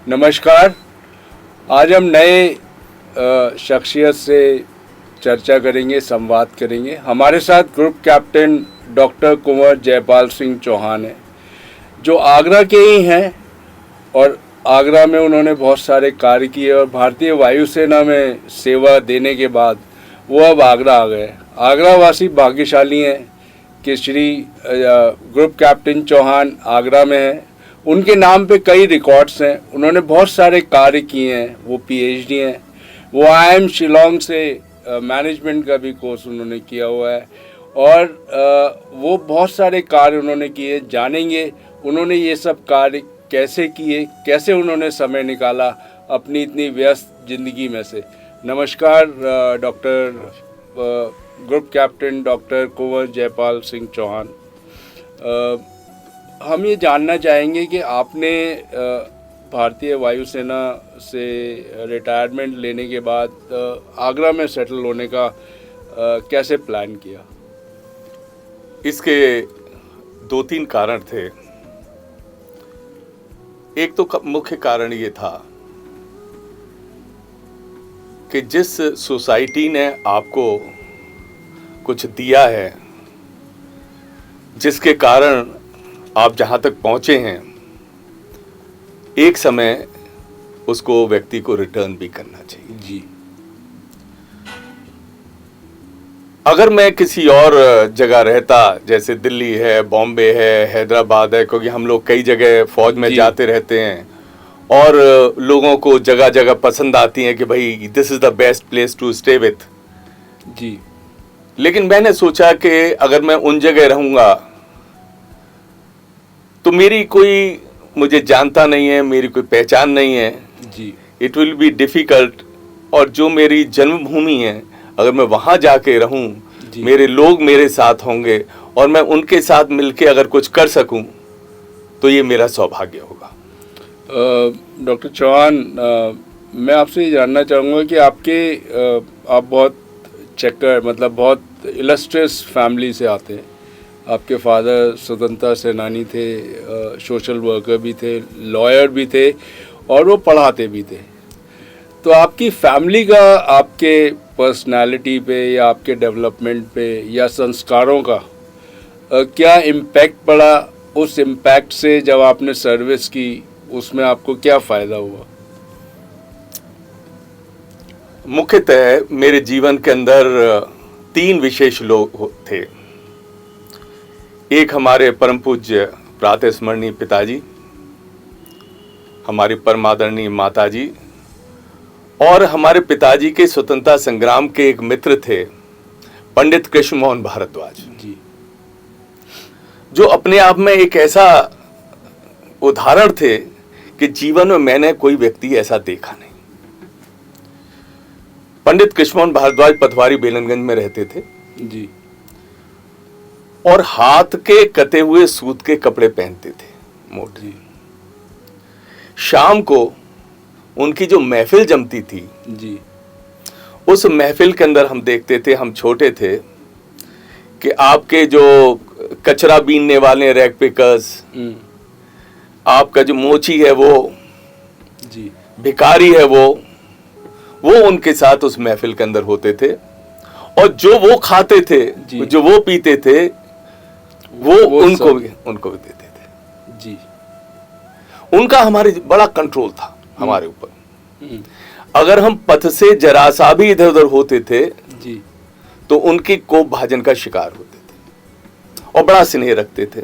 नमस्कार। आज हम नए शख्सियत से चर्चा करेंगे, संवाद करेंगे। हमारे साथ ग्रुप कैप्टन डॉक्टर कुंवर जयपाल सिंह चौहान हैं, जो आगरा के ही हैं और आगरा में उन्होंने बहुत सारे कार्य किए और भारतीय वायुसेना में सेवा देने के बाद वो अब आगरा आ गए। आगरा वासी भाग्यशाली हैं कि श्री ग्रुप कैप्टन चौहान आगरा में हैं। उनके नाम पे कई रिकॉर्ड्स हैं, उन्होंने बहुत सारे कार्य किए हैं। वो पीएचडी हैं, वो IIM शिलोंग से मैनेजमेंट का भी कोर्स उन्होंने किया हुआ है और वो बहुत सारे कार्य उन्होंने किए। जानेंगे उन्होंने ये सब कार्य कैसे किए, कैसे उन्होंने समय निकाला अपनी इतनी व्यस्त ज़िंदगी में से। नमस्कार डॉक्टर ग्रुप कैप्टन डॉक्टर कुंवर जयपाल सिंह चौहान। हम ये जानना चाहेंगे कि आपने भारतीय वायुसेना से रिटायरमेंट लेने के बाद आगरा में सेटल होने का कैसे प्लान किया? इसके 2-3 कारण थे। एक तो मुख्य कारण ये था कि जिस सोसाइटी ने आपको कुछ दिया है, जिसके कारण आप जहां तक पहुंचे हैं, एक समय उसको व्यक्ति को रिटर्न भी करना चाहिए। जी। अगर मैं किसी और जगह रहता, जैसे दिल्ली है, बॉम्बे है, हैदराबाद है, क्योंकि हम लोग कई जगह फौज में जाते रहते हैं और लोगों को जगह जगह पसंद आती है कि भाई this is the best place to stay with. जी। लेकिन मैंने सोचा कि अगर मैं उन जगह रहूंगा तो मेरी कोई मुझे जानता नहीं है, मेरी कोई पहचान नहीं है। जी। It will be difficult. और जो मेरी जन्मभूमि है, अगर मैं वहां जाके रहूं, मेरे लोग मेरे साथ होंगे और मैं उनके साथ मिलके अगर कुछ कर सकूं तो ये मेरा सौभाग्य होगा। डॉक्टर चौहान, मैं आपसे ये जानना चाहूँगा कि आप बहुत चेकर, मतलब बहुत इलस्ट्रियस फैमिली से आते हैं। आपके फादर स्वतंत्रता सेनानी थे, सोशल वर्कर भी थे, लॉयर भी थे और वो पढ़ाते भी थे। तो आपकी फैमिली का आपके पर्सनालिटी पे या आपके डेवलपमेंट पे या संस्कारों का क्या इम्पैक्ट पड़ा? उस इम्पैक्ट से जब आपने सर्विस की, उसमें आपको क्या फ़ायदा हुआ? मुख्यतः मेरे जीवन के अंदर 3 विशेष लोग थे। एक हमारे परम पूज्य प्रातः स्मरणीय पिताजी, हमारी परमादरणीय माताजी और हमारे पिताजी के स्वतंत्रता संग्राम के एक मित्र थे, पंडित कृष्ण मोहन भारद्वाज जी, जो अपने आप में एक ऐसा उदाहरण थे कि जीवन में मैंने कोई व्यक्ति ऐसा देखा नहीं। पंडित कृष्ण मोहन भारद्वाज पथवारी बेलनगंज में रहते थे जी, और हाथ के कते हुए सूत के कपड़े पहनते थे, मोटे। शाम को उनकी जो महफिल जमती थी जी, उस महफिल के अंदर हम देखते थे, हम छोटे थे, कि आपके जो कचरा बीनने वाले रैक पिकर्स, आपका जो मोची है वो जी, भिखारी है वो उनके साथ उस महफिल के अंदर होते थे और जो वो खाते थे, जो वो पीते थे, वो उनको भी देते थे। जी। उनका हमारे बड़ा कंट्रोल था हमारे ऊपर। अगर हम पथ से जरा सा भी इधर उधर होते थे जी, तो उनके कोप भाजन का शिकार होते थे और बड़ा स्नेह रखते थे।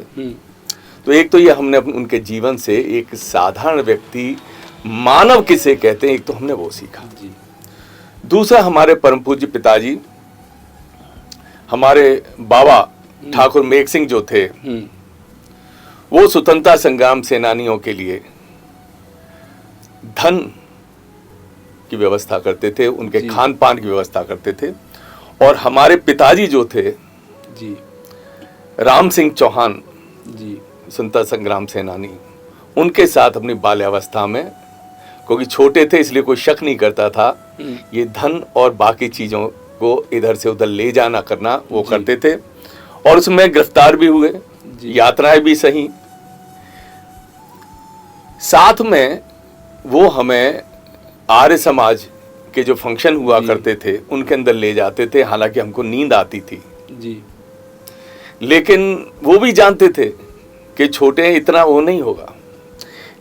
तो एक तो ये हमने उनके जीवन से एक साधारण व्यक्ति, मानव किसे कहते हैं, एक तो हमने वो सीखा। जी। दूसरा, हमारे परम पूज्य पिताजी, हमारे बाबा ठाकुर मेघ सिंह जो थे, वो स्वतंत्रता संग्राम सेनानियों के लिए धन की व्यवस्था करते थे, उनके खान पान की व्यवस्था करते थे। और हमारे पिताजी जो थे जी, राम सिंह चौहान जी, स्वतंत्रता संग्राम सेनानी, उनके साथ अपनी बाल्यावस्था में, क्योंकि छोटे थे इसलिए कोई शक नहीं करता था, ये धन और बाकी चीजों को इधर से उधर ले जाना करना वो करते थे और उसमें गिरफ्तार भी हुए, यात्राएं भी सही। साथ में वो हमें आर्य समाज के जो फंक्शन हुआ करते थे उनके अंदर ले जाते थे, हालांकि हमको नींद आती थी जी, लेकिन वो भी जानते थे कि छोटे हैं, इतना वो नहीं होगा।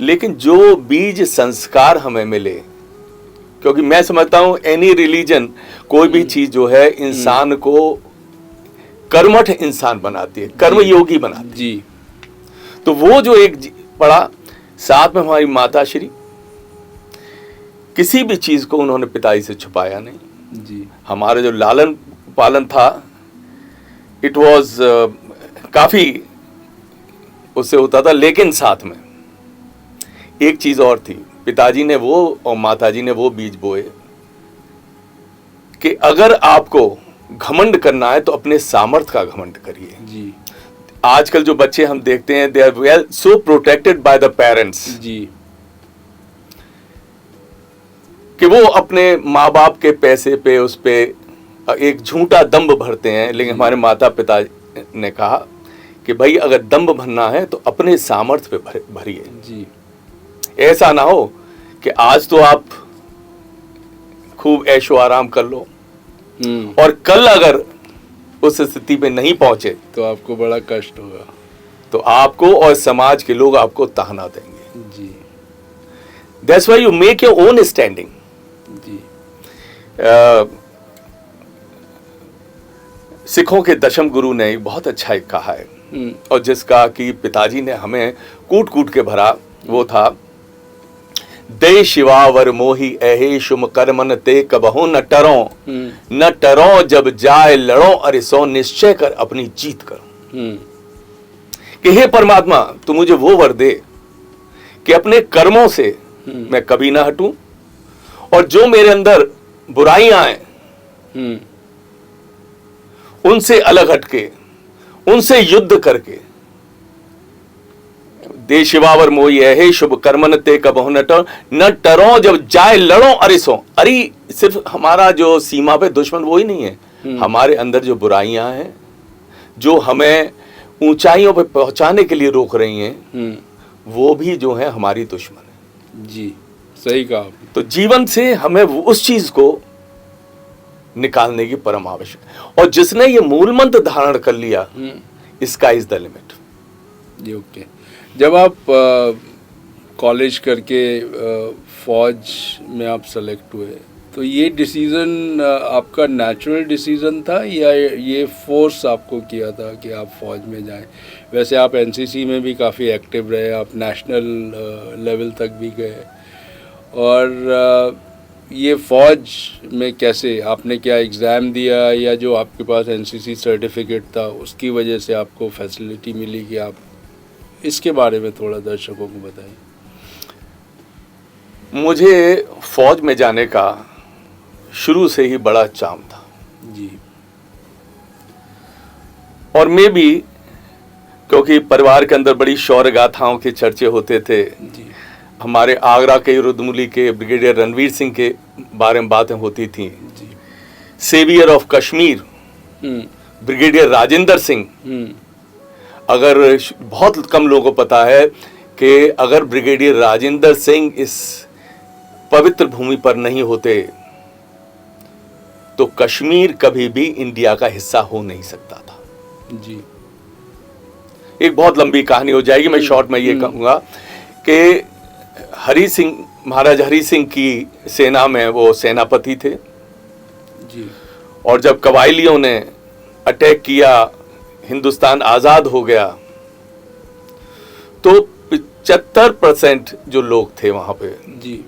लेकिन जो बीज संस्कार हमें मिले, क्योंकि मैं समझता हूं एनी रिलीजन, कोई भी चीज जो है इंसान को कर्मठ इंसान बनाती है, कर्मयोगी बनाती है। जी, तो वो जो एक पढ़ा, साथ में हमारी माता श्री, किसी भी चीज को उन्होंने पिताजी से छुपाया नहीं। जी, हमारा जो लालन पालन था, इट वॉज काफी उससे होता था, लेकिन साथ में एक चीज और थी, पिताजी ने वो और माताजी ने वो बीज बोए कि अगर आपको घमंड करना है तो अपने सामर्थ्य का घमंड करिए। जी, आजकल जो बच्चे हम देखते हैं, they are well so protected by the parents जी, कि वो अपने माँ बाप के पैसे पे, उस पे एक झूठा दंभ भरते हैं। लेकिन हमारे माता पिता ने कहा कि भाई अगर दंभ भरना है तो अपने सामर्थ्य पे भरिए। जी, ऐसा ना हो कि आज तो आप खूब ऐशो आराम कर लो और कल अगर उस स्थिति पे नहीं पहुंचे तो आपको बड़ा कष्ट होगा। तो आपको और समाज के लोग आपको ताना देंगे। जी, that's why you make your own standing. जी, सिखों के दशम गुरु ने बहुत अच्छा एक कहा है, और जिसका कि पिताजी ने हमें कूट कूट के भरा, वो था, दे शिवावर मोही ऐहे शुम कर्मन ते कबहु न टरो, न टरो जब जाए लड़ो, अरे सो निश्चय कर अपनी जीत करो। कि हे परमात्मा, तू मुझे वो वर दे कि अपने कर्मों से मैं कभी ना हटूं, और जो मेरे अंदर बुराइयां हैं उनसे अलग हटके, उनसे युद्ध करके, दे शिवावर मोही है शुभ कर्मन ते कबहु न टरो जब जाए लड़ो, अरे सो। अरे सिर्फ हमारा जो सीमा पे दुश्मन वो ही नहीं है, हमारे अंदर जो बुराइयां हैं, जो हमें ऊंचाइयों पे पहुंचाने के लिए रोक रही हैं, वो भी जो है हमारी दुश्मन है। जी, सही कहा आपने। तो जीवन से हमें उस चीज को निकालने की परम आवश्यक, और जिसने ये मूल मंत्र धारण कर लिया, इसका इज द लिमिट। जी, ओके। जब आप कॉलेज करके फौज में आप सेलेक्ट हुए, तो ये डिसीज़न आपका नेचुरल डिसीज़न था या ये फोर्स आपको किया था कि आप फौज में जाएं? वैसे आप एनसीसी में भी काफ़ी एक्टिव रहे, आप नेशनल लेवल तक भी गए, और ये फौज में कैसे, आपने क्या एग्ज़ाम दिया या जो आपके पास एनसीसी सर्टिफिकेट था उसकी वजह से आपको फैसिलिटी मिली कि आप, इसके बारे में थोड़ा दर्शकों को बताइए। मुझे फौज में जाने का शुरू से ही बड़ा चाम था। जी, और मैं भी, क्योंकि परिवार के अंदर बड़ी शौर्य गाथाओं के चर्चे होते थे, जी, हमारे आगरा के रुद्रमुली के ब्रिगेडियर रणवीर सिंह के बारे में बातें होती थी, जी, saviour of Kashmir brigadier Rajendra Singh. अगर बहुत कम लोगों को पता है कि अगर ब्रिगेडियर राजेंद्र सिंह इस पवित्र भूमि पर नहीं होते तो कश्मीर कभी भी इंडिया का हिस्सा हो नहीं सकता था। जी, एक बहुत लंबी कहानी हो जाएगी, मैं शॉर्ट में ये कहूंगा कि हरि सिंह, महाराज हरि सिंह की सेना में वो सेनापति थे, जी, और जब कबायलियों ने अटैक किया, हिंदुस्तान आजाद हो गया, तो 75% जो लोग थे वहां पे, जी,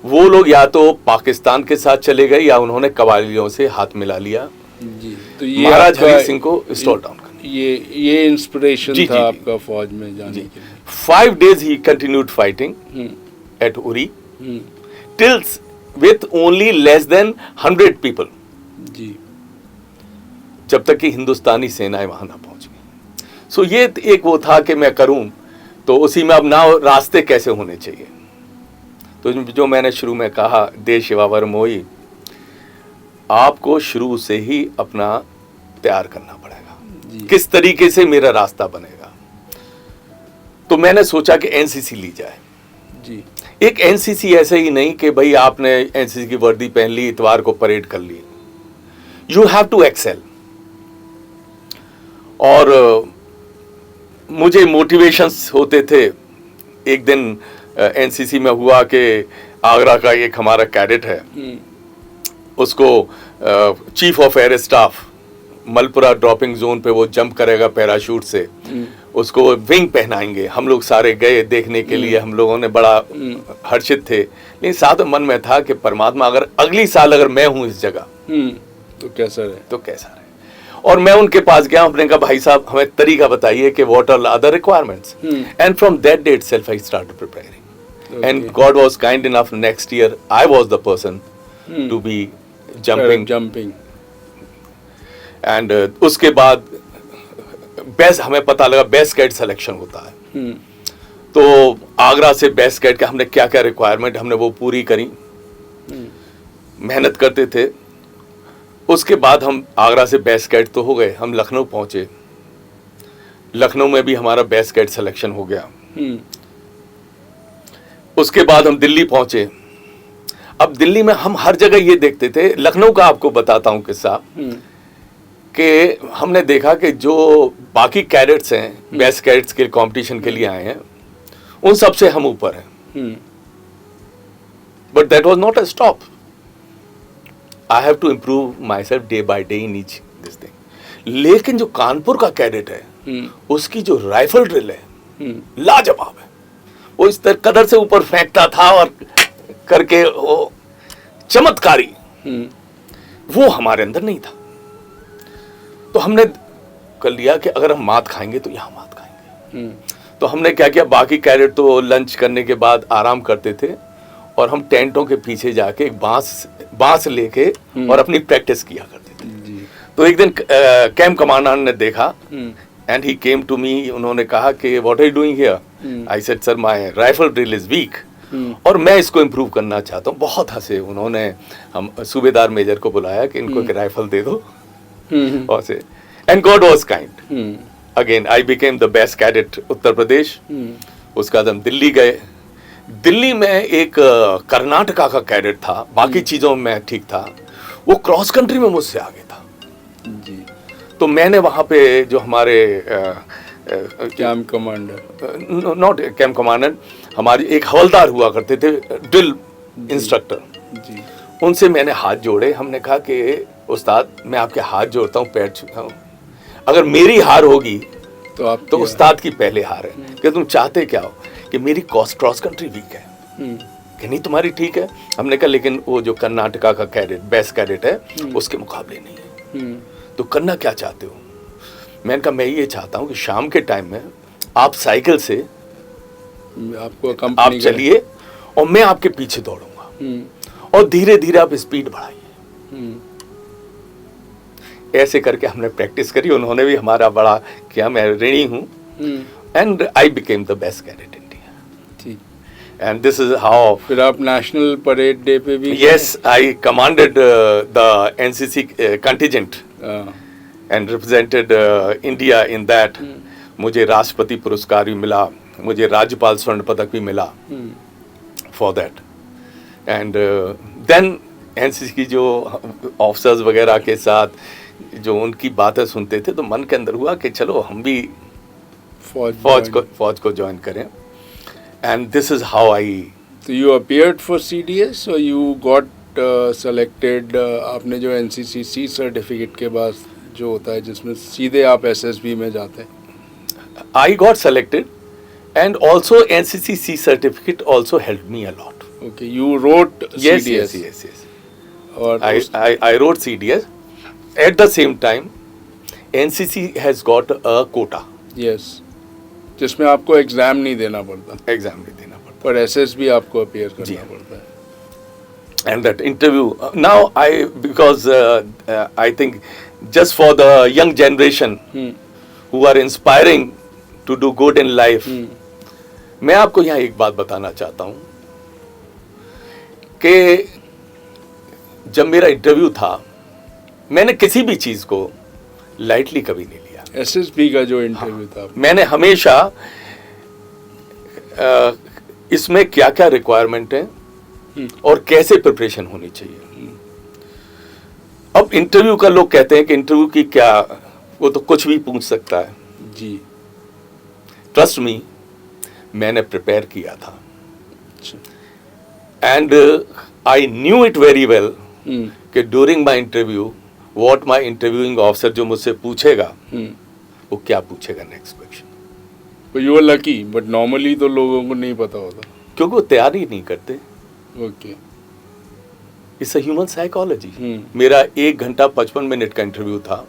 वो लोग या तो पाकिस्तान के साथ चले गए या उन्होंने कबायलियों से हाथ मिला लिया। जी। तो ये महाराज आपका हरि सिंह को स्टॉल डाउन करना, ये इंस्पिरेशन जी, था जी, आपका फौज में जाने जी। के लिए। 5 days he continued fighting at Uri till with only less than 100 people, जी, जब तक कि हिंदुस्तानी सेनाएं वहां ना पहुंच गई। सो ये एक वो था कि मैं करूं तो उसी में अब ना रास्ते कैसे होने चाहिए। तो जो मैंने शुरू में कहा, दे शिवावर मोही, आपको शुरू से ही अपना तैयार करना पड़ेगा, किस तरीके से मेरा रास्ता बनेगा। तो मैंने सोचा कि एनसीसी ली जाए। जी, एक एनसीसी ऐसे ही नहीं कि भाई आपने एनसीसी की वर्दी पहन ली, इतवार को परेड कर ली। You have to excel. और मुझे मोटिवेशंस होते थे। एक दिन एनसीसी में हुआ कि आगरा का एक हमारा कैडेट है, उसको chief of air staff Malpura dropping zone पे वो जंप करेगा पैराशूट से, उसको विंग पहनाएंगे। हम लोग सारे गए देखने के लिए, हम लोगों ने बड़ा हर्षित थे, लेकिन साथ में मन में था कि परमात्मा अगर अगली साल अगर मैं हूं इस जगह तो कैसा रहे, तो कैसा रहे। और मैं उनके पास गया, अपने कहा भाई साहब हमें तरीका बताइए कि what are other requirements, and from that day itself I started preparing, and God was kind enough, next year I was the person to be jumping. And उसके बाद बेस्ट, हमें पता लगा बेस्ट कैड सिलेक्शन होता है। तो आगरा से best CAD के हमने क्या क्या रिक्वायरमेंट हमने वो पूरी करी, मेहनत करते थे। उसके बाद हम आगरा से बेस्ट कैड तो हो गए, हम लखनऊ पहुंचे। लखनऊ में भी हमारा बेस्ट कैड सिलेक्शन हो गया। उसके बाद हम दिल्ली पहुंचे। अब दिल्ली में हम हर जगह ये देखते थे, लखनऊ का आपको बताता हूं किस्सा, कि हमने देखा कि जो बाकी कैडेट्स हैं बेस्ट कैडेट्स के कंपटीशन के लिए आए हैं, उन सबसे हम ऊपर हैं। But that was not a stop, I have to improve myself day by day in each this thing. लेकिन जो कानपुर का कैडेट है, उसकी जो राइफल ड्रिल है लाजवाब है। वो इस कदर से ऊपर फेंकता था और करके वो चमत्कारी, वो हमारे अंदर नहीं था। तो हमने कर लिया कि अगर हम मात खाएंगे तो यहां मात खाएंगे। तो हमने क्या किया, बाकी कैडेट तो लंच करने के बाद आराम करते थे और हम टेंटों के पीछे जाके एक बांस लेके और अपनी प्रैक्टिस किया करते थे। तो एक दिन कैंप कमांडर ने देखा and he came to me, उन्होंने कहा कि what are you doing here? I said sir my rifle drill is weak और मैं इसको इम्प्रूव करना चाहता हूँ। बहुत हंसे उन्होंने। हम सूबेदार मेजर को बुलाया कि इनको एक राइफल दे दो और से, and God was kind. Again I became the best cadet Uttar Pradesh. उसके बाद हम दिल्ली गए। दिल्ली में एक कर्नाटका का कैडेट था, बाकी चीजों में ठीक था, वो क्रॉस कंट्री में मुझसे आगे था जी। तो मैंने वहां पे जो हमारे camp commander, not camp commander, हमारी एक हवलदार हुआ करते थे, ड्रिल इंस्ट्रक्टर जी, उनसे मैंने हाथ जोड़े। हमने कहा कि उस्ताद मैं आपके हाथ जोड़ता हूँ, पैर छूता हूँ, अगर मेरी हार होगी तो उस्ताद की पहले हार है, कि तुम चाहते क्या हो? कि मेरी क्रॉस कंट्री वीक है। कि नहीं तुम्हारी ठीक है। हमने कहा लेकिन वो जो कर्नाटका का कैडेट बेस्ट कैडेट है उसके मुकाबले नहीं है। तो करना क्या चाहते हो? मैंने कहा मैं ये चाहता हूँ कि शाम के टाइम में आप साइकिल से आप चलिए और मैं आपके पीछे दौड़ूंगा और धीरे धीरे आप स्पीड बढ़ाइए। ऐसे करके हमने प्रैक्टिस करी। उन्होंने भी हमारा बड़ा किया, मैं ऋणी हूँ। And I became the best cadet India. And this is how. फिर आप नेशनल परेड डे पे भी? Yes, I commanded the NCC contingent and represented India in that. मुझे राष्ट्रपति पुरस्कार भी मिला, मुझे राज्यपाल स्वर्ण पदक भी मिला for that. And then NCC की जो ऑफिसर्स वगैरह के साथ जो उनकी बातें सुनते थे तो मन के अंदर हुआ कि चलो हम भी फौज को ज्वाइन करें। And this is how I. So you appeared for CDS or you got selected? आपने जो NCC C सर्टिफिकेट के बाद जो होता है जिसमें सीधे आप SSB में जाते हैं? I got selected and also NCC C certificate also helped me a lot. Okay, you wrote CDS. Yes. और I wrote CDS. At the same time, NCC has got a quota. Yes, जिसमें आपको exam नहीं देना पड़ता। Exam नहीं देना पड़ता, पर SSB आपको अपीयर करना पड़ता है। And that interview, now because I think just for the young generation who are inspiring to do good in life, मैं आपको यहाँ एक बात बताना चाहता हूँ कि जब मेरा इंटरव्यू था मैंने किसी भी चीज को लाइटली कभी नहीं लिया। SSB का जो इंटरव्यू था, मैंने हमेशा इसमें क्या क्या रिक्वायरमेंट है और कैसे प्रिपरेशन होनी चाहिए। अब इंटरव्यू का लोग कहते हैं कि इंटरव्यू की क्या, वो तो कुछ भी पूछ सकता है जी। ट्रस्ट मी, मैंने प्रिपेयर किया था and I knew it very well कि during my interview what my interviewing officer जो मुझसे पूछेगा वो क्या पूछेगा नेक्स्ट क्वेश्चन। तो you are lucky, but normally तो लोगों को नहीं पता होता, क्योंकि वो तैयारी नहीं करते। Okay. It's a human psychology. मेरा 1 घंटा 55 मिनट का इंटरव्यू था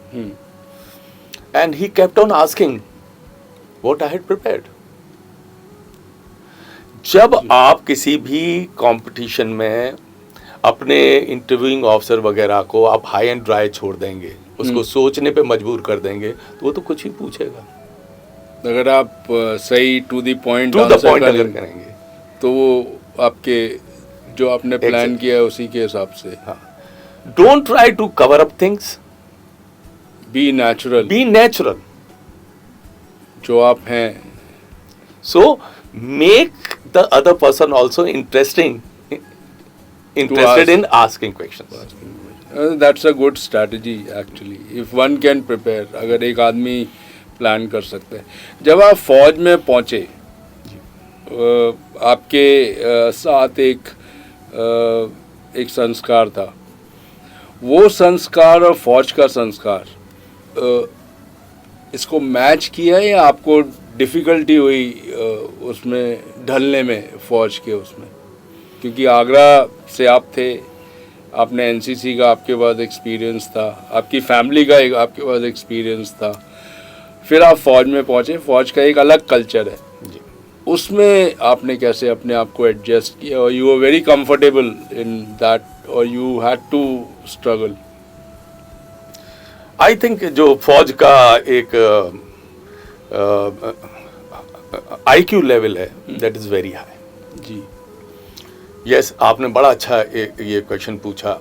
and he kept on asking what I had prepared. जब आप किसी भी कंपटीशन में अपने इंटरव्यूइंग ऑफिसर वगैरह को आप हाई एंड ड्राई छोड़ देंगे, उसको सोचने पे मजबूर कर देंगे, तो वो तो कुछ ही पूछेगा। अगर आप सही टू द पॉइंट अगर करेंगे तो वो आपके जो आपने प्लान किया है उसी के हिसाब से। Don't try to cover up things, be natural, be natural जो आप हैं। So make the other person also interested in asking questions. That's a good strategy actually. If one can prepare, अगर एक आदमी प्लान कर सकते हैं। जब आप फौज में पहुंचे, आपके साथ एक संस्कार था, वो संस्कार और फौज का संस्कार इसको मैच किया या आपको डिफ़िकल्टी हुई उसमें ढलने में, फौज के उसमें? क्योंकि आगरा से आप थे, आपने एनसीसी का आपके पास एक्सपीरियंस था, आपकी फैमिली का एक आपके पास एक्सपीरियंस था, फिर आप फौज में पहुंचे। फौज का एक अलग कल्चर है जी, उसमें आपने कैसे अपने आप को एडजस्ट किया? और you are very comfortable in that और you had to struggle? I think जो फौज का एक IQ लेवल है दैट इज वेरी हाई जी। यस, आपने बड़ा अच्छा ये क्वेश्चन पूछा।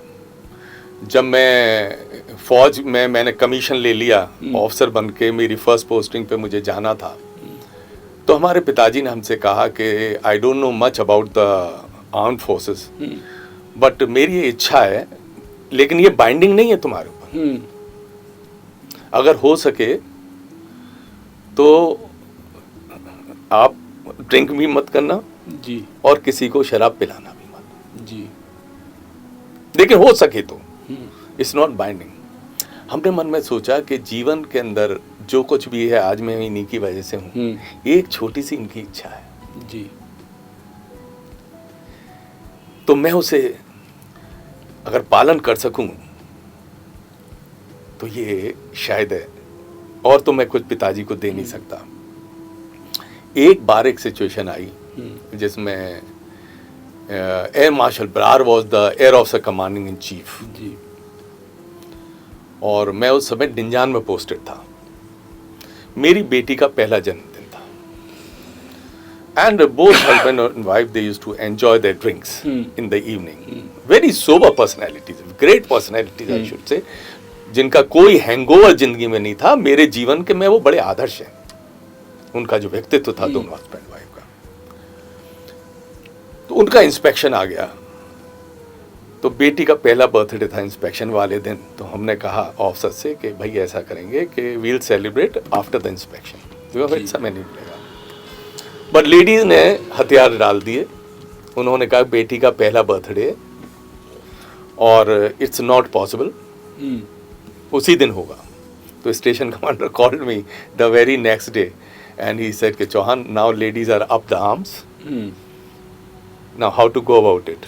जब मैं फौज में मैंने कमीशन ले लिया, ऑफिसर बन के मेरी फर्स्ट पोस्टिंग पे मुझे जाना था, तो हमारे पिताजी ने हमसे कहा कि I don't know much about the armed forces, but मेरी ये इच्छा है, लेकिन ये बाइंडिंग नहीं है तुम्हारे ऊपर। अगर हो सके तो आप ड्रिंक भी मत करना जी, और किसी को शराब पिलाना भी मत जी, लेकिन हो सके तो। It's not binding. हमने मन में सोचा कि जीवन के अंदर जो कुछ भी है आज मैं इन्हीं की वजह से हूँ, एक छोटी सी इनकी इच्छा है जी, तो मैं उसे अगर पालन कर सकूं तो ये शायद है, और तो मैं कुछ पिताजी को दे नहीं सकता। एक बार एक सिचुएशन आई जिसमें air marshal Brar was the air officer commanding in chief जी, और मैं उस समय डिंजान में पोस्टेड था। मेरी बेटी का पहला जन्मदिन था and both husband and wife they used to enjoy their drinks in the evening. Very sober personalities, great personalities I should say, जिनका कोई हैंगओवर जिंदगी में नहीं था। मेरे जीवन के में वो बड़े आदर्श हैं, उनका जो व्यक्तित्व था दोनों हस्बैंड वाइफ का। तो उनका इंस्पेक्शन आ गया, तो बेटी का पहला बर्थडे था इंस्पेक्शन वाले दिन। तो हमने कहा ऑफिसर से कि भाई ऐसा करेंगे कि we'll celebrate after the inspection, फिर समय नहीं मिलेगा। बट लेडीज ने हथियार डाल दिए, उन्होंने कहा बेटी का पहला बर्थडे और इट्स नॉट पॉसिबल, उसी दिन होगा। तो station commander called me the very next day and he said कि Chauhan, now ladies are up the arms, now how to go about it.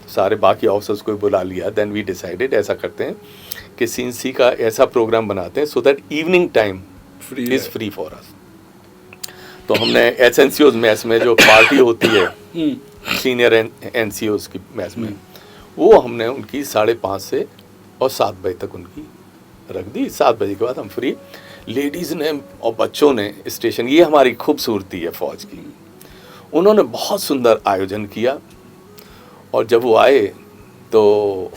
सारे बाकी ऑफिसर्स को बुला लिया। देन वी डिसाइडेड ऐसा करते हैं कि CNC का ऐसा प्रोग्राम बनाते हैं so that evening time is free for us. तो हमने SNCOs मैच में जो पार्टी होती है सीनियर NCOs की मैच में, वो हमने उनकी 5:30 से और 7 बजे तक उनकी रख दी। 7 बजे के बाद हम फ्री। लेडीज़ ने और बच्चों ने स्टेशन, ये हमारी खूबसूरती है फौज की, उन्होंने बहुत सुंदर आयोजन किया। और जब वो आए तो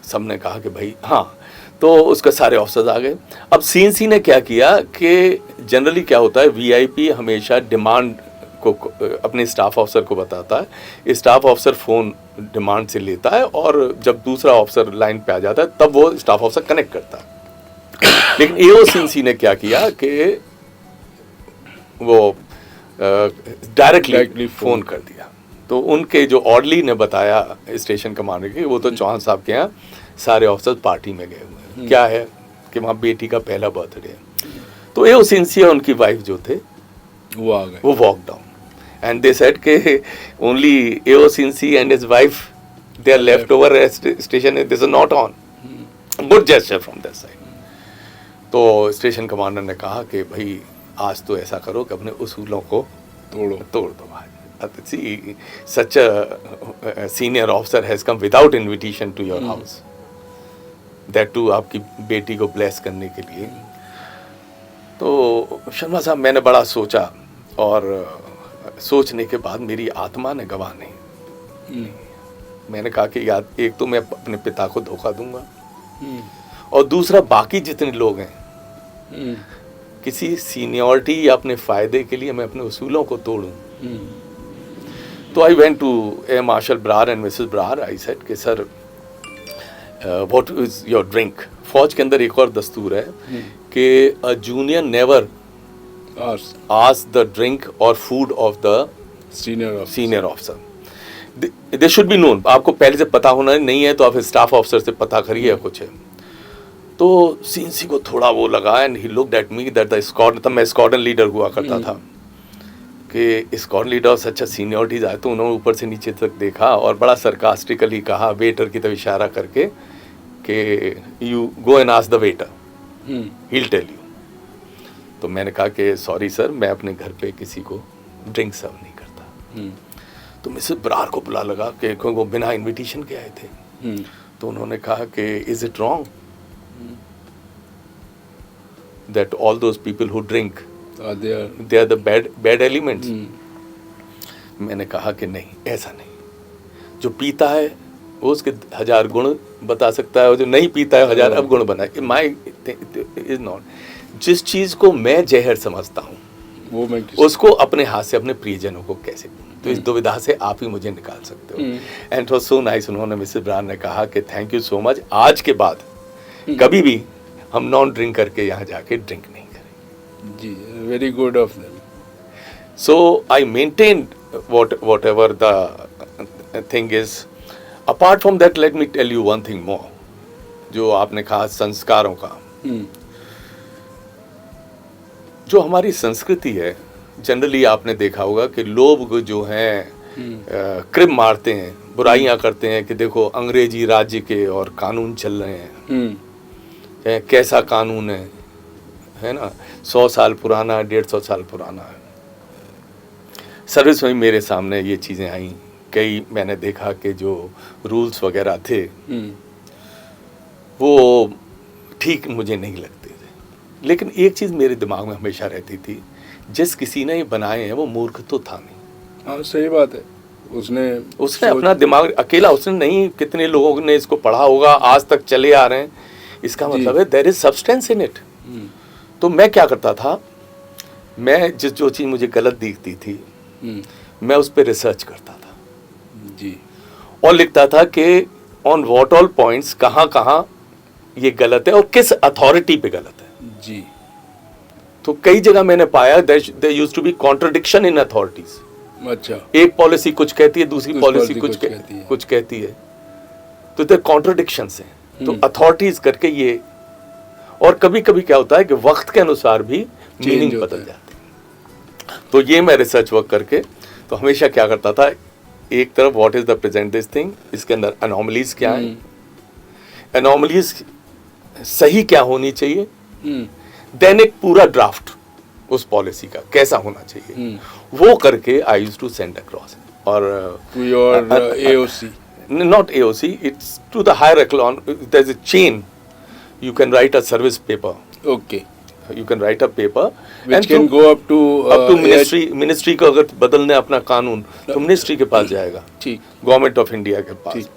सबने कहा कि भाई हाँ, तो उसके सारे ऑफिसर्स आ गए। अब CNC ने क्या किया कि जनरली क्या होता है, VIP हमेशा डिमांड अपने स्टाफ ऑफिसर को बताता है, स्टाफ ऑफिसर फ़ोन डिमांड से लेता है और जब दूसरा ऑफिसर लाइन पे आ जाता है तब वो स्टाफ ऑफिसर कनेक्ट करता है। लेकिन एओसीसी ने क्या किया कि वो डायरेक्टली फ़ोन कर दिया। तो उनके जो ऑर्डली ने बताया स्टेशन कमांडर के, वो तो चौहान साहब के यहाँ सारे ऑफिसर पार्टी में गए हुए हैं, क्या है कि वहाँ बेटी का पहला बर्थडे है। तो एओसीसी और उनकी वाइफ जो थे वो आ गए, वो walk down and they said के only AOCC and his wife they are left over station, this is not on, good gesture from that side. तो स्टेशन कमांडर ने कहा कि भाई आज तो ऐसा करो कि अपने उसूलों को तोड़ दो आज। See, such a senior officer has come without invitation to your house, that too आपकी बेटी को ब्लेस करने के लिए। तो शर्मा साहब मैंने बड़ा सोचा और सोचने के बाद मेरी आत्मा ने गवाह नहीं। मैंने कहा कि याद एक तो मैं अपने पिता को धोखा दूंगा और दूसरा बाकी जितने लोग हैं किसी सीनियरिटी या अपने फायदे के लिए मैं अपने उसूलों को तोड़ूं। तो I went to a marshal Brar and Mrs Brar, I said कि sir what is your drink. फौज के अंदर एक और दस्तूर है कि a junior never ask the drink और food of the senior officer. They should be known, आपको पहले से पता होना नहीं है तो आप स्टाफ ऑफिसर से पता करिए कुछ है। तो सीएनसी को थोड़ा वो लगा and he looked at me that the squad, तब मैं स्क्वाड्रन लीडर हुआ करता था, कि स्क्वाड लीडर से अच्छा सीनियरिटी जाए। तो उन्होंने ऊपर से नीचे तक देखा और बड़ा सरकास्टिकली कहा वेटर की तरफ इशारा करके कि you go and ask the waiter, he will tell you. तो मैंने कहा कि सॉरी सर, मैं अपने घर पे किसी को ड्रिंक सर्व नहीं करता। तो मिसेस ब्रार को बुला लगा कि वो बिना इनविटेशन के आए थे। तो उन्होंने कहा कि is it wrong that all those people who drink they are the bad elements? मैंने कहा कि नहीं, ऐसा नहीं। जो पीता है वो उसके 1000 गुण बता सकता है और जो नहीं पीता है 1000 अवगुण बनाए। माई इज नॉट। जिस चीज़ को मैं जहर समझता हूँ वो मैं उसको अपने हाथ से अपने प्रियजनों को कैसे, तो इस दुविधा से आप ही मुझे निकाल सकते हो। And it was so nice. उन्होंने मिसेस ब्रार ने कहा कि थैंक यू सो मच, आज के बाद कभी भी हम नॉन ड्रिंक करके यहाँ जाके ड्रिंक नहीं करें। जी, very good of them. So I maintained whatever the thing is. Apart from that, let me tell you one thing more. जो आपने कहा संस्कारों का, जो हमारी संस्कृति है, जनरली आपने देखा होगा कि लोग जो हैं क्रिब मारते हैं, बुराइयां करते हैं कि देखो अंग्रेजी राज्य के और कानून चल रहे हैं, कैसा कानून है ना, 100 साल पुराना, 150 साल पुराना है। सर्विस में मेरे सामने ये चीज़ें आई, कई मैंने देखा कि जो रूल्स वगैरह थे वो ठीक मुझे नहीं लगते थे। लेकिन एक चीज़ मेरे दिमाग में हमेशा रहती थी, जिस किसी ने ये बनाए हैं वो मूर्ख तो था नहीं। हाँ, सही बात है। उसने अपना दिमाग अकेला उसने नहीं, कितने लोगों ने इसको पढ़ा होगा, आज तक चले आ रहे हैं। इसका मतलब है there is substance in it. तो मैं क्या करता था, मैं जो चीज़ मुझे गलत दिखती थी मैं उस पर रिसर्च करता था जी, और लिखता था कि ऑन व्हाट ऑल पॉइंट्स कहाँ ये गलत है और किस अथॉरिटी पे गलत है जी। तो कई जगह मैंने पाया there used to be contradiction in authorities. अच्छा, एक पॉलिसी कुछ कहती है, दूसरी पॉलिसी कुछ कहती है, तो देयर कॉन्ट्रडिक्शंस हैं। तो अथॉरिटीज करके ये, और कभी कभी क्या होता है कि वक्त के अनुसार भी मीनिंग बदल जाती है। तो ये मैं रिसर्च वर्क करके तो हमेशा क्या करता था, एक तरफ what is the present this thing, इसके अंदर अनोमलीज क्या है, अनोमलीज सही क्या होनी चाहिए, देन एक पूरा ड्राफ्ट उस पॉलिसी का कैसा होना चाहिए, वो करके I used to send across. और to your AOC, not AOC, it's to the higher echelon. There's a chain. You can write a service paper. okay, You can write a paper which and can go up to ministry को अगर बदलने अपना कानून तो ministry के पास जाएगा, ठीक, government of India के पास।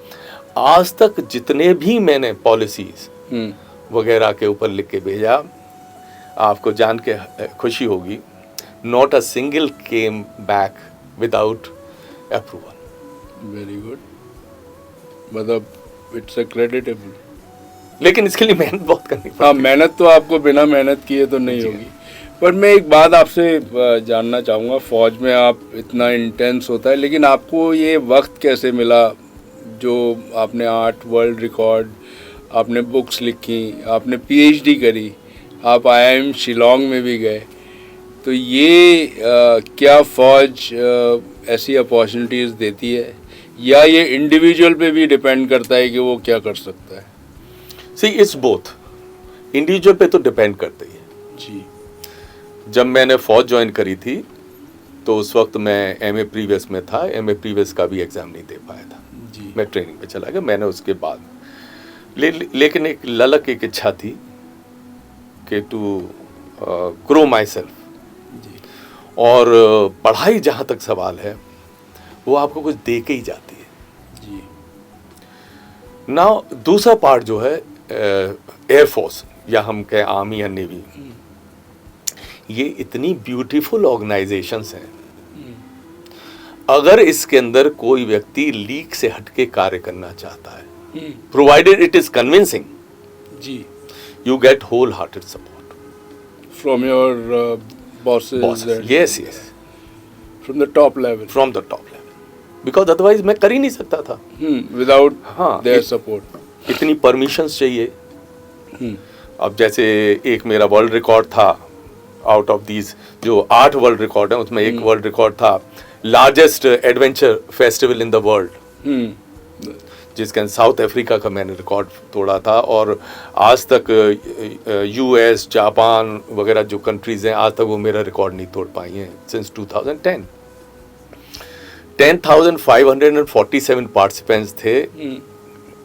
आज तक जितने भी मैंने पॉलिसीज वगैरह के ऊपर लिख के भेजा, आपको जान के खुशी होगी, not a single came back without approval. Very good, मतलब इट्स अ क्रेडिटेबल। लेकिन इसके लिए मेहनत बहुत करनी हाँ, पड़ती है। मेहनत तो आपको बिना मेहनत किए तो नहीं होगी। पर मैं एक बात आपसे जानना चाहूँगा, फौज में आप इतना इंटेंस होता है, लेकिन आपको ये वक्त कैसे मिला जो आपने 8 वर्ल्ड रिकॉर्ड, आपने बुक्स लिखी, आपने पीएचडी करी, आप आईआईएम शिलोंग में भी गए, तो ये क्या फौज ऐसी अपॉर्चुनिटीज़ देती है या ये इंडिविजुअल पे भी डिपेंड करता है कि वो क्या कर सकता है? सी इट्स बोथ, इंडिविजुअल पे तो डिपेंड करता ही है। जी। जब मैंने फौज ज्वाइन करी थी तो उस वक्त मैं एमए प्रीवियस में था, एमए प्रीवियस का भी एग्ज़ाम नहीं दे पाया था जी। मैं ट्रेनिंग पे चला गया। मैंने उसके बाद लेकिन एक ललक, एक इच्छा थी कि टू ग्रो माई सेल्फ, जी। और पढ़ाई जहाँ तक सवाल है वो आपको कुछ दे के ही जाती है। जी। ना दूसरा पार्ट जो है एयरफोर्स या हम कहें आर्मी या नेवी, ये इतनी ब्यूटीफुल ऑर्गेनाइजेशंस हैं, अगर इसके अंदर कोई व्यक्ति लीक से हटके कार्य करना चाहता है, प्रोवाइडेड इट इज कन्विंसिंग, जी, you get whole hearted support from your bosses, yes yes, from the top level, from the top level, because otherwise मैं कर ही नहीं सकता था विदाउट हाँ, देयर सपोर्ट। इतनी परमिशंस चाहिए। अब जैसे एक मेरा वर्ल्ड रिकॉर्ड था, आउट ऑफ दीज जो 8 वर्ल्ड रिकॉर्ड हैं उसमें एक वर्ल्ड रिकॉर्ड था largest adventure festival in the world, जिसके अंदर साउथ अफ्रीका का मैंने रिकॉर्ड तोड़ा था। और आज तक यूएस, जापान वगैरह जो कंट्रीज हैं, आज तक वो मेरा रिकॉर्ड नहीं तोड़ पाई हैं सिंस 2010। 10,547 पार्टिसिपेंट्स थे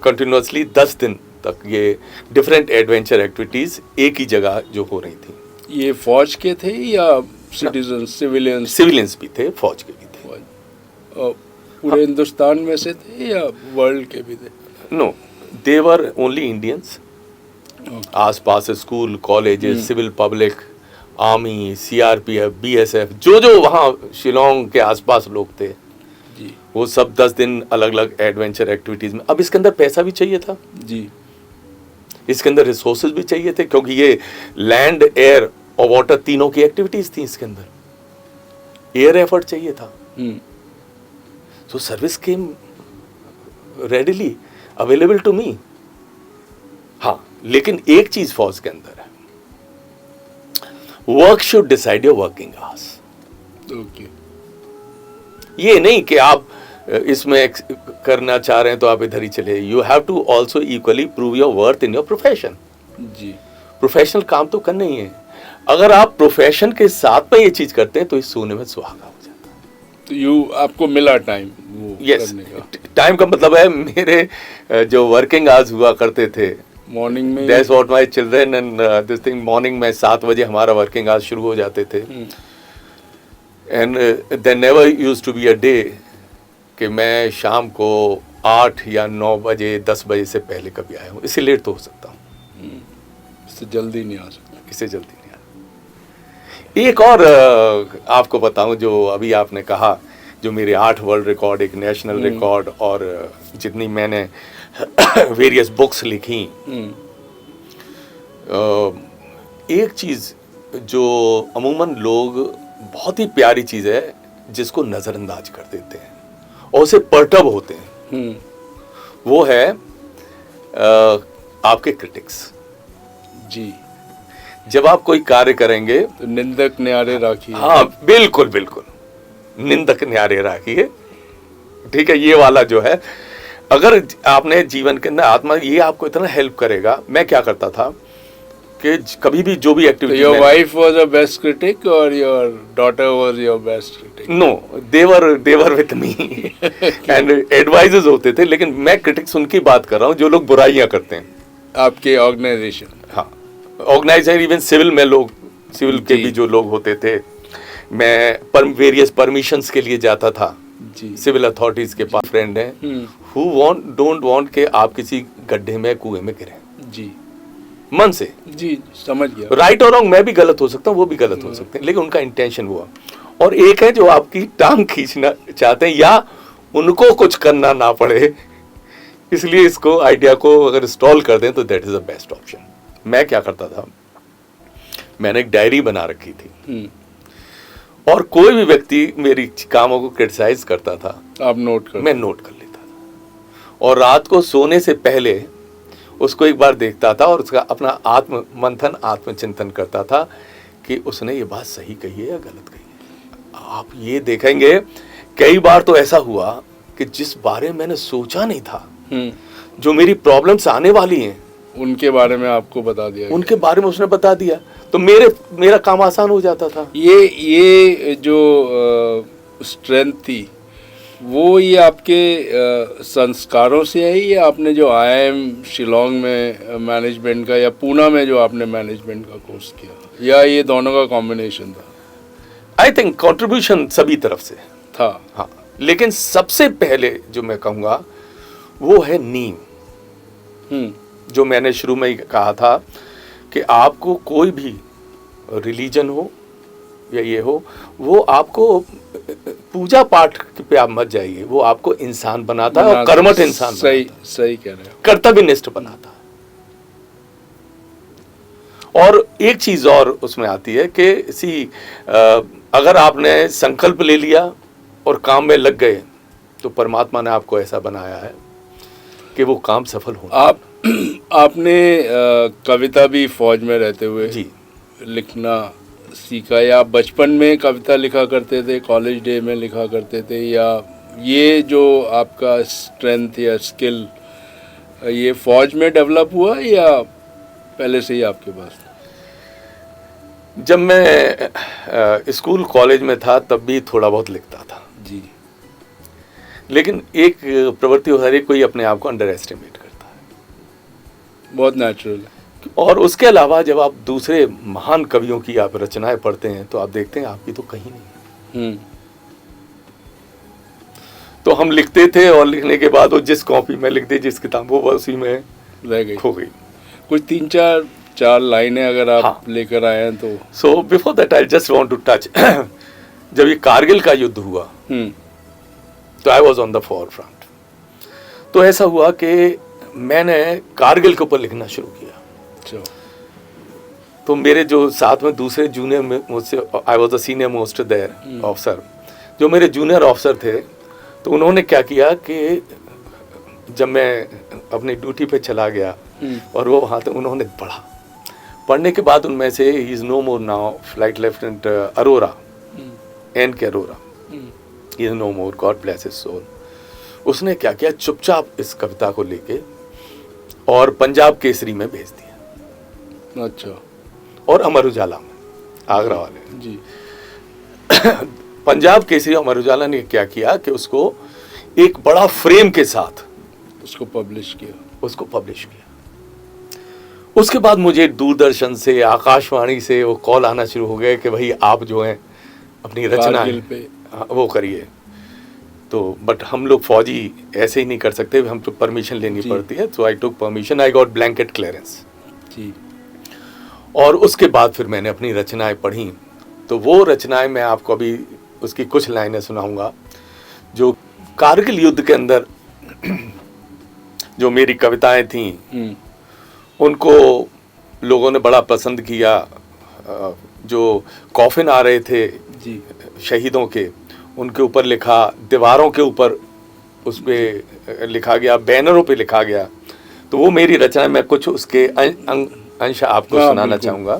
कंटिन्यूसली 10 दिन तक, ये डिफरेंट एडवेंचर एक्टिविटीज एक ही जगह जो हो रही थी। ये फौज के थे या सिटीजन, सिविलियंस? सिविलियंस भी थे, फौज के भी थे। पूरे हिंदुस्तान में से थे या वर्ल्ड के भी थे? No, they were only Indians. आस पास school, colleges, civil public, army, CRPF, BSF, जो वहाँ शिलोंग के आसपास लोग थे, जी, वो सब 10 दिन अलग अलग एडवेंचर एक्टिविटीज में। अब इसके अंदर पैसा भी चाहिए था, जी, इसके अंदर रिसोर्सेज भी चाहिए थे, क्योंकि ये लैंड, एयर और वाटर तीनों की एक्टिविटीज थी। इसके अंदर एयर एफर्ट चाहिए था, so service came readily available to me। हाँ, लेकिन एक चीज फौज के अंदर है, work should decide your working hours. Okay. ये नहीं कि आप इसमें करना चाह रहे हैं तो आप इधर ही चले। You have to also equally prove your worth in your profession. जी, प्रोफेशनल काम तो करना ही है। अगर आप प्रोफेशन के साथ में ये चीज करते हैं तो इस सोने में सुहागा हो जाता है। तो आपको मिला टाइम वो करने का? टाइम का मतलब है मेरे जो वर्किंग आवर्स हुआ करते थे मॉर्निंग में, that's what my children and this thing, morning में 7 बजे हमारा वर्किंग आवर्स शुरू हो जाते थे। And there never used to be a day कि मैं शाम को 8 या 9 बजे 10 बजे से पहले कभी आया हूँ। इससे लेट तो हो सकता हूँ, इससे जल्दी नहीं आ सकता। इससे जल्दी नहीं आया। एक और आपको बताऊं, जो अभी आपने कहा, जो मेरे 8 वर्ल्ड रिकॉर्ड, एक नेशनल रिकॉर्ड, और जितनी मैंने वेरियस बुक्स लिखी, एक चीज़ जो अमूमन लोग, बहुत ही प्यारी चीज़ है जिसको नज़रअंदाज कर देते हैं और उसे परटब होते हैं, वो है आपके क्रिटिक्स। जी, जब आप कोई कार्य करेंगे तो निंदक न्यारे राखिए। हाँ, बिल्कुल बिल्कुल, निंदक न्यारे राखिए। ठीक है, ये वाला जो है, अगर आपने जीवन के अंदर आत्मा, ये आपको इतना हेल्प करेगा। मैं क्या करता था कि कभी भी जो भी activity, your wife was a best critic और your daughter was your best critic? No, they were with me and advisers होते थे, लेकिन मैं क्रिटिक्स उनकी बात कर रहा हूँ जो लोग बुराइयां करते हैं आपके ऑर्गेनाइजेशन। हाँ, ऑर्गेनाइजेशन, इवन सिविल में लोग, सिविल के भी जो लोग होते थे, मैं वेरियस परमिशंस के लिए जाता था जी, सिविल अथॉरिटीज के पास। फ्रेंड हैं हु डोंट वांट के आप किसी गड्ढे में, कुएं में गिरे। जी, मन से। जी समझ गया। राइट और रॉन्ग, मैं भी गलत हो सकता हूँ, वो भी गलत हो सकते हैं, लेकिन उनका इंटेंशन हुआ। और एक है जो आपकी टांग खींचना चाहते हैं या उनको कुछ करना ना पड़े, इसलिए इसको आइडिया को अगर इंस्टॉल कर दें तो that is the best option. मैं क्या करता था, मैंने एक डायरी बना रखी थी और कोई भी व्यक्ति मेरी कामों को क्रिटिसाइज करता था, आप नोट कर, मैं नोट कर लेता था और रात को सोने से पहले उसको एक बार देखता था और उसका अपना आत्म मंथन, आत्मचिंतन करता था कि उसने ये बात सही कही है या गलत कही है। आप ये देखेंगे कई बार तो ऐसा हुआ कि जिस बारे में मैंने सोचा नहीं था, जो मेरी प्रॉब्लम्स आने वाली हैं, उनके बारे में आपको बता दिया, उनके बारे में उसने बता दिया, तो मेरा काम आसान हो जाता था। ये जो स्ट्रेंथ थी वो ये आपके संस्कारों से है, या आपने जो IIM शिलोंग में मैनेजमेंट का या पूना में जो आपने मैनेजमेंट का कोर्स किया, या ये दोनों का कॉम्बिनेशन था? आई थिंक कंट्रीब्यूशन सभी तरफ से था। हाँ, लेकिन सबसे पहले जो मैं कहूँगा वो है नींव। जो मैंने शुरू में ही कहा था कि आपको कोई भी रिलीजन हो या ये हो, वो आपको पूजा पाठ पे आप मत जाइए, वो आपको इंसान बनाता है और कर्मठ इंसान सही सही कह रहे हैं, कर्तव्यनिष्ठ बनाता है। और एक चीज और उसमें आती है कि अगर आपने संकल्प ले लिया और काम में लग गए तो परमात्मा ने आपको ऐसा बनाया है कि वो काम सफल हो। आपने कविता भी फौज में रहते हुए जी लिखना सीखा, या बचपन में कविता लिखा करते थे, कॉलेज डे में लिखा करते थे, या ये जो आपका स्ट्रेंथ या स्किल ये फौज में डेवलप हुआ या पहले से ही आपके पास? जब मैं स्कूल कॉलेज में था तब भी थोड़ा बहुत लिखता था जी, लेकिन एक प्रवृत्ति हर एक कोई अपने आप को अंडर एस्टिमेट करता है, बहुत नेचुरल है। और उसके अलावा जब आप दूसरे महान कवियों की आप रचनाएं पढ़ते हैं तो आप देखते हैं आपकी तो कहीं नहीं। तो हम लिखते थे और लिखने के बाद वो जिस कॉपी में लिख दी, जिस किताब, वो उसी में रह गई, खो गई। कुछ 3-4 लाइनें अगर आप लेकर आए हैं तो। So before that I just want to touch, जब ये कारगिल का युद्ध हुआ तो I was on the forefront. तो ऐसा हुआ कि मैंने कारगिल के ऊपर लिखना शुरू किया। तो मेरे जो साथ में दूसरे जूनियर में मुझसे, I was the senior most there officer, जो मेरे जूनियर ऑफिसर थे, तो उन्होंने क्या किया कि जब मैं अपनी ड्यूटी पे चला गया और वो वहाँ तक उन्होंने पढ़ने के बाद उनमें से he is no more now flight lieutenant Arora, N.K. Arora, he is no more, god bless his soul. उसने क्या किया, चुपचाप इस कविता को लेके और पंजाब केसरी में भेज दिया। अच्छा। और अमर उजाला में, आगरा वाले जी। पंजाब केसरी अमर उजाला ने क्या किया कि उसको एक बड़ा फ्रेम के साथ उसको पब्लिश किया। उसके बाद मुझे दूरदर्शन से, आकाशवाणी से वो कॉल आना शुरू हो गए कि भाई आप जो हैं अपनी रचना वो करिए। तो बट हम लोग फौजी ऐसे ही नहीं कर सकते, हम तो परमिशन लेनी पड़ती है। So I took permission, I got blanket clearance जी। और उसके बाद फिर मैंने अपनी रचनाएं पढ़ी। तो वो रचनाएं मैं आपको अभी उसकी कुछ लाइनें सुनाऊंगा, जो कारगिल युद्ध के अंदर जो मेरी कविताएं थीं उनको लोगों ने बड़ा पसंद किया। जो कॉफिन आ रहे थे जी शहीदों के, उनके ऊपर लिखा, दीवारों के ऊपर उस पर लिखा गया, बैनरों पे लिखा गया। तो वो मेरी रचना, मैं कुछ उसके अंश आपको सुनाना चाहूँगा।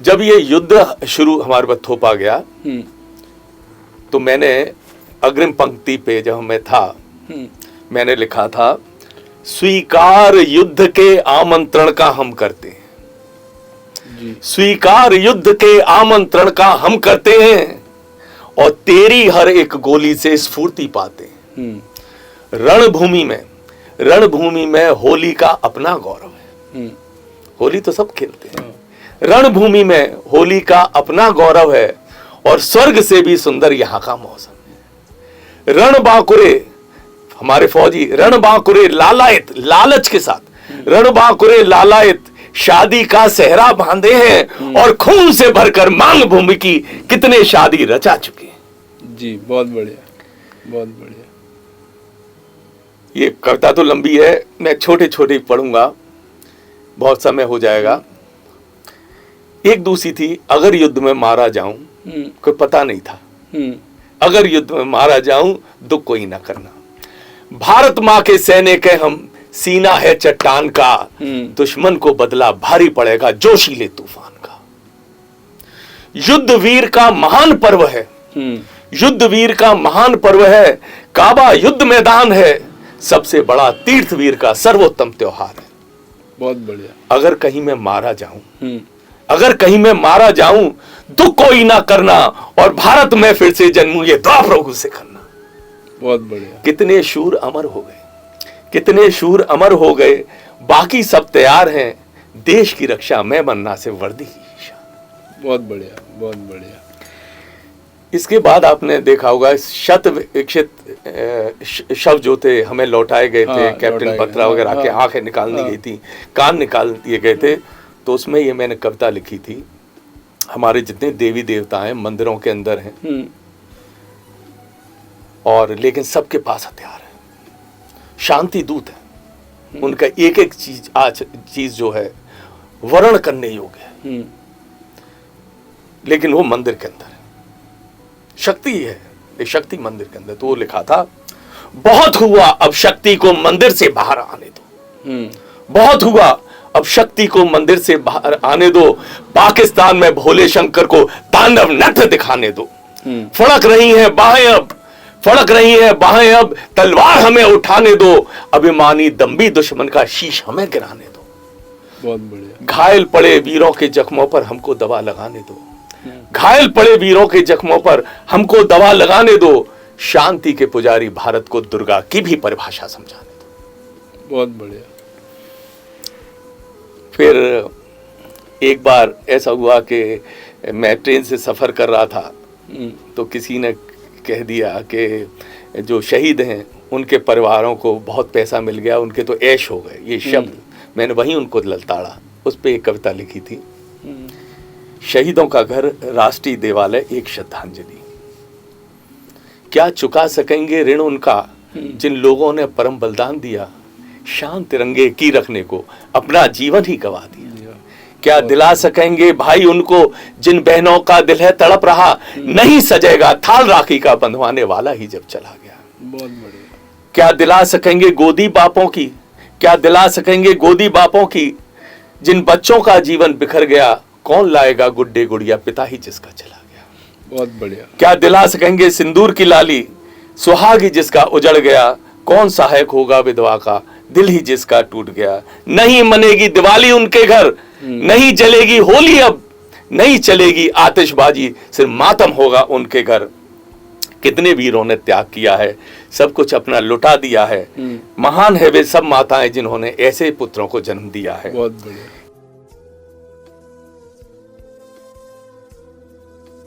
जब ये युद्ध शुरू हमारे पर थोपा गया तो मैंने अग्रिम पंक्ति पे जब मैं था मैंने लिखा था, स्वीकार युद्ध के आमंत्रण का हम करते हैं, स्वीकार युद्ध के आमंत्रण का हम करते हैं और तेरी हर एक गोली से स्फूर्ति पाते हैं। रणभूमि में होली का अपना गौरव है। होली तो सब खेलते हैं। रणभूमि में होली का अपना गौरव है और स्वर्ग से भी सुंदर यहाँ का मौसम है। रणबांकुरे, हमारे फौजी रणबांकुरे लालायत, लालच के साथ रणबांकुरे लालायत शादी का सेहरा बांधे हैं और खून से भरकर मांग भूमि की कितने शादी रचा चुके हैं। जी, बहुत बढ़िया, बहुत बढ़िया। ये कविता तो लंबी है, मैं छोटे छोटे पढ़ूंगा, बहुत समय हो जाएगा। एक दूसरी थी, अगर युद्ध में मारा जाऊं, कोई पता नहीं था, अगर युद्ध में मारा जाऊं दुख कोई ना करना, भारत माँ के सैनिक है हम, सीना है चट्टान का, दुश्मन को बदला भारी पड़ेगा जोशीले तूफान का। युद्ध वीर का महान पर्व है, युद्ध वीर का महान पर्व है, काबा युद्ध मैदान है, सबसे बड़ा तीर्थ वीर का सर्वोत्तम त्योहार है। बहुत बढ़िया। अगर कहीं मैं मारा जाऊं, अगर कहीं मैं मारा जाऊं दुख कोई ना करना, और भारत में फिर से जन्मूं ये दुआ प्रभु से करना। बहुत बढ़िया। कितने शूर अमर हो गए, कितने शूर अमर हो गए, बाकी सब तैयार हैं, देश की रक्षा मैं बनना से वर्दी की शान। बहुत बढ़िया, बहुत बढ़िया। इसके बाद आपने देखा होगा शत विकसित शव जो थे हमें लौटाए गए थे, कैप्टन बत्रा वगैरह के आंखें निकाल दी गई थी, कान निकाल दिए गए थे। तो उसमें ये मैंने कविता लिखी थी, हमारे जितने देवी देवता हैं मंदिरों के अंदर हैं, और लेकिन सबके पास हथियार है, शांति दूत है, उनका एक एक चीज जो है वर्ण करने योग्य है, लेकिन वो मंदिर के अंदर है, शक्ति है, एक शक्ति मंदिर के अंदर। तो वो लिखा था, बहुत हुआ अब शक्ति को मंदिर से बाहर आने दो, बहुत हुआ अब शक्ति को मंदिर से बाहर आने दो, पाकिस्तान में भोले शंकर को तांडव नृत्य दिखाने दो, फड़क रही हैं बाहें अब, फड़क रही हैं बाहें अब, तलवार हमें उठाने दो, अभिमानी दम्भी दुश्मन का शीश हमें गिराने दो। बहुत बढ़िया। घायल पड़े वीरों के जख्मों पर हमको दवा लगाने दो, घायल पड़े वीरों के जख्मों पर हमको दवा लगाने दो, शांति के पुजारी भारत को दुर्गा की भी परिभाषा समझाने दो। बहुत बढ़िया। फिर एक बार ऐसा हुआ कि मैं ट्रेन से सफर कर रहा था, तो किसी ने कह दिया कि जो शहीद हैं उनके परिवारों को बहुत पैसा मिल गया, उनके तो ऐश हो गए, ये शब्द मैंने वहीं उनको ललताड़ा, उस पे एक कविता लिखी थी, शहीदों का घर राष्ट्रीय देवालय एक श्रद्धांजलि, क्या चुका सकेंगे ऋण उनका जिन लोगों ने परम बलिदान दिया, शान तिरंगे की रखने को अपना जीवन ही गवा दिया, क्या दिला सकेंगे भाई उनको जिन बहनों का दिल है तड़प रहा, नहीं सजेगा थाल राखी का बंधवाने वाला ही जब चला गया। बहुत बढ़िया। क्या दिला सकेंगे गोदी बापों की, क्या दिला सकेंगे गोदी बापों की जिन बच्चों का जीवन बिखर गया, कौन लाएगा गुड्डे गुड़िया पिता ही जिसका चला गया। बहुत बढ़िया। क्या दिला सकेंगे सिंदूर की लाली, सुहागी जिसका उजड़ गया, कौन सहायक होगा विधवा का दिल ही जिसका टूट गया, नहीं मनेगी दिवाली उनके घर, नहीं जलेगी होली अब, नहीं चलेगी आतिशबाजी, सिर्फ मातम होगा उनके घर। कितने वीरों ने त्याग किया है, सब कुछ अपना लुटा दिया है, महान है वे सब माताएं जिन्होंने ऐसे पुत्रों को जन्म दिया है। बहुत बढ़िया।